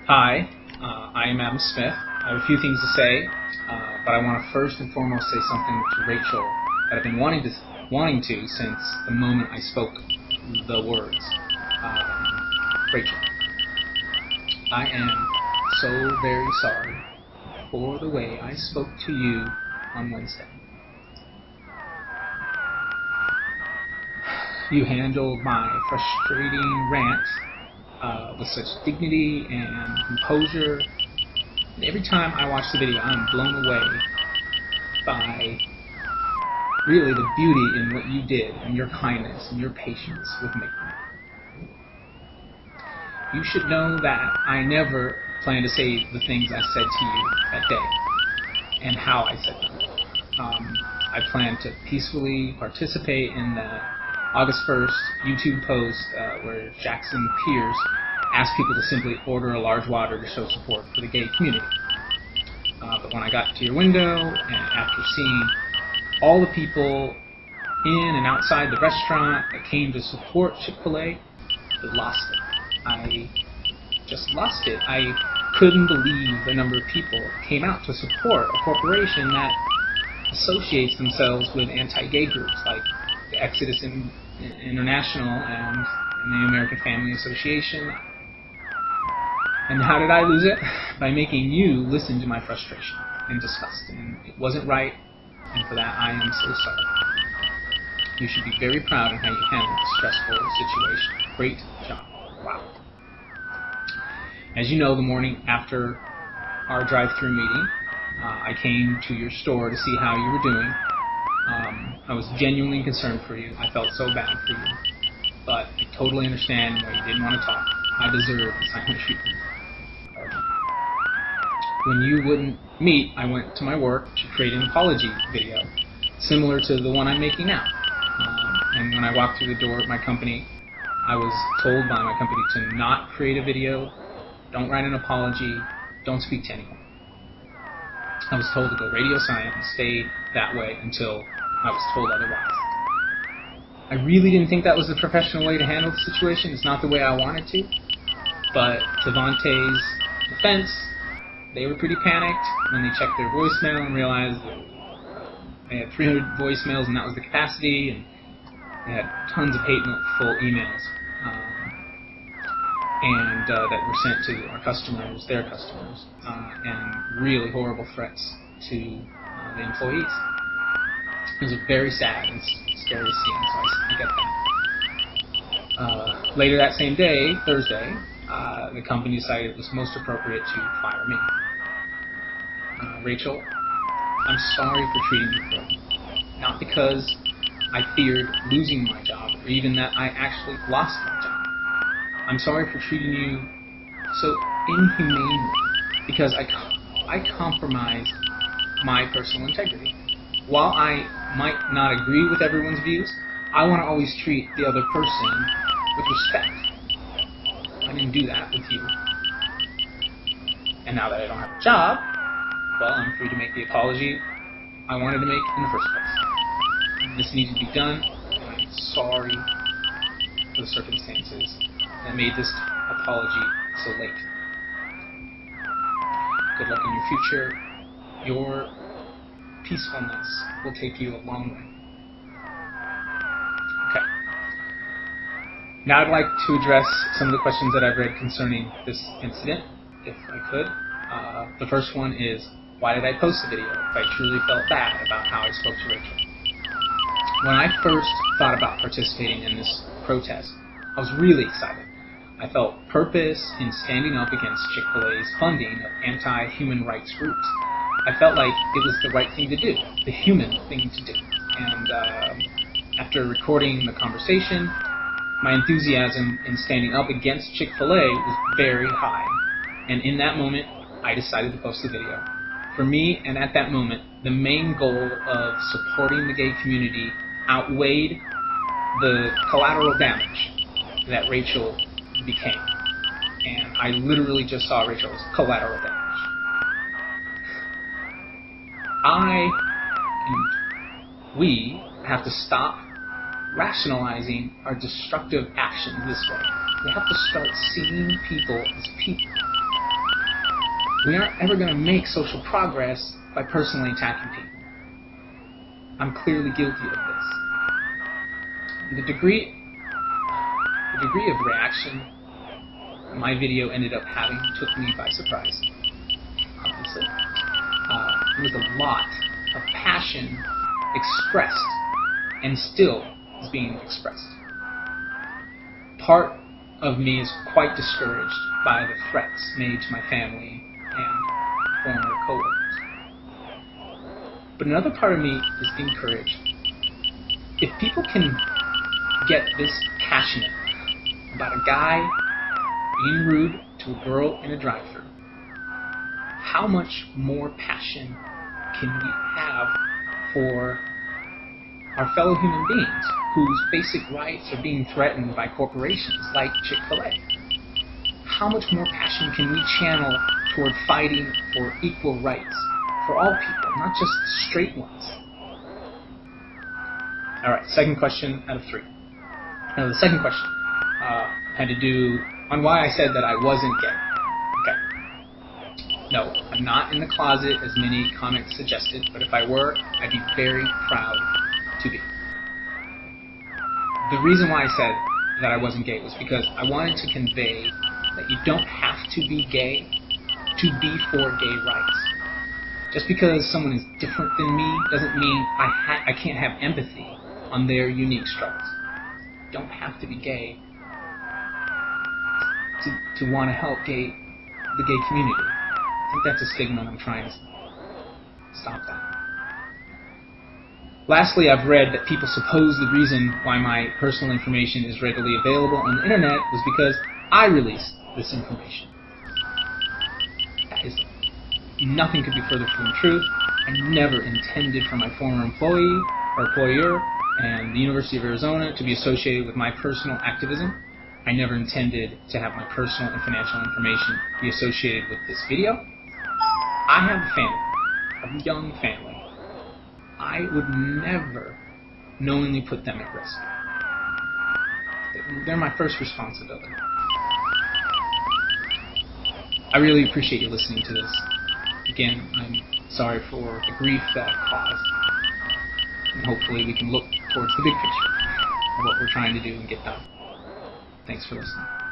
Hi, I am Adam Smith. I have a few things to say, but I want to first and foremost say something to Rachel that I've been wanting to since the moment I spoke the words. Rachel, I am so very sorry for the way I spoke to you on Wednesday. You handled my frustrating rant with such dignity and composure. And every time I watch the video, I'm blown away by really the beauty in what you did and your kindness and your patience with me. You should know that I never plan to say the things I said to you that day and how I said them. I plan to peacefully participate in the August 1st YouTube post where Jackson Pierce asked people to simply order a large water to show support for the gay community. But when I got to your window, and after seeing all the people in and outside the restaurant that came to support Chick-fil-A, I lost it. I just lost it. I couldn't believe the number of people that came out to support a corporation that associates themselves with anti-gay groups like the Exodus International and the American Family Association. And how did I lose it? By making you listen to my frustration and disgust. And it wasn't right, and for that I am so sorry. You should be very proud of how you handled the stressful situation. Great job. Wow. As you know, the morning after our drive-through meeting, I came to your store to see how you were doing. I was genuinely concerned for you. I felt so bad for you. But I totally understand why you didn't want to talk. I deserve the silent treatment. When you wouldn't meet, I went to my work to create an apology video, similar to the one I'm making now. And when I walked through the door at my company, I was told by my company to not create a video, don't write an apology, don't speak to anyone. I was told to go radio silent and stay that way until I was told otherwise. I really didn't think that was the professional way to handle the situation. It's not the way I wanted to. But to Vontae's defense, they were pretty panicked when they checked their voicemail and realized that they had 300 voicemails and that was the capacity, and they had tons of hateful emails and that were sent to our customers, their customers, and really horrible threats to the employees. It was a very sad and scary scene, so I get that. Later that same day, Thursday, the company decided it was most appropriate to fire me. Rachel, I'm sorry for treating you poorly. Not because I feared losing my job, or even that I actually lost my job. I'm sorry for treating you so inhumanely, because I compromised my personal integrity. While I might not agree with everyone's views, I want to always treat the other person with respect. I didn't do that with you. And now that I don't have a job, well, I'm free to make the apology I wanted to make in the first place. This needed to be done, and I'm sorry for the circumstances that made this apology so late. Good luck in your future. Your peacefulness will take you a long way. Okay. Now I'd like to address some of the questions that I've read concerning this incident, if I could. The first one is, why did I post the video if I truly felt bad about how I spoke to Rachel? When I first thought about participating in this protest, I was really excited. I felt purpose in standing up against Chick-fil-A's funding of anti-human rights groups. I felt like it was the right thing to do, the human thing to do. And after recording the conversation, my enthusiasm in standing up against Chick-fil-A was very high. And in that moment, I decided to post the video. For me, and at that moment, the main goal of supporting the gay community outweighed the collateral damage that Rachel became. And I literally just saw Rachel as collateral damage. I and we have to stop rationalizing our destructive actions this way. We have to start seeing people as people. We aren't ever going to make social progress by personally attacking people. I'm clearly guilty of this. The degree of reaction my video ended up having took me by surprise, obviously. There was a lot of passion expressed and still is being expressed. Part of me is quite discouraged by the threats made to my family and former coworkers. But another part of me is encouraged. If people can get this passionate about a guy being rude to a girl in a drive-thru, how much more passion can we have for our fellow human beings whose basic rights are being threatened by corporations like Chick-fil-A? How much more passion can we channel toward fighting for equal rights for all people, not just straight ones? Alright, second question out of 3. Now, the second question had to do on why I said that I wasn't gay. Okay. No, I'm not in the closet as many comments suggested, but if I were, I'd be very proud to be. The reason why I said that I wasn't gay was because I wanted to convey that you don't have to be gay to be for gay rights. Just because someone is different than me doesn't mean I can't have empathy on their unique struggles. You don't have to be gay to want to help the gay community. I think that's a stigma, and I'm trying to stop that. Lastly, I've read that people suppose the reason why my personal information is readily available on the internet was because I released this information. That is, nothing could be further from the truth. I never intended for my former employee or employer and the University of Arizona to be associated with my personal activism. I never intended to have my personal and financial information be associated with this video. I have a family, a young family. I would never knowingly put them at risk. They're my first responsibility. I really appreciate you listening to this. Again, I'm sorry for the grief that I've caused. And hopefully we can look towards the big picture of what we're trying to do and get done. Thanks for listening.